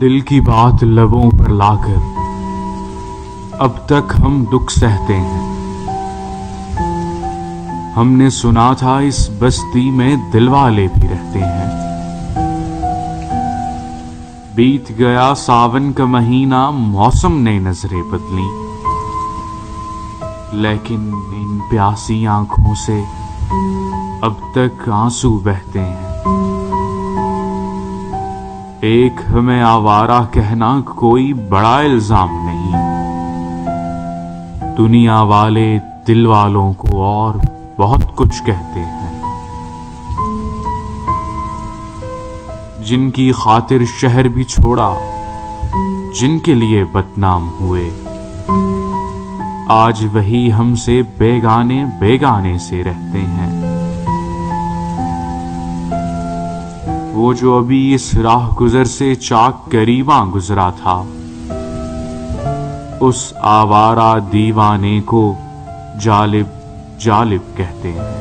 دل کی بات لبوں پر لا کر اب تک ہم دکھ سہتے ہیں۔ ہم نے سنا تھا اس بستی میں دل والے بھی رہتے ہیں۔ بیت گیا ساون کا مہینہ، موسم نے نظریں بدلی، لیکن ان پیاسی آنکھوں سے اب تک آنسو بہتے ہیں۔ ایک ہمیں آوارہ کہنا کوئی بڑا الزام نہیں، دنیا والے دل والوں کو اور بہت کچھ کہتے ہیں۔ جن کی خاطر شہر بھی چھوڑا، جن کے لیے بدنام ہوئے، آج وہی ہم سے بیگانے بیگانے سے رہتے ہیں۔ وہ جو ابھی اس راہ گزر سے چاک گریباں گزرا تھا، اس آوارہ دیوانے کو جالب جالب کہتے ہیں۔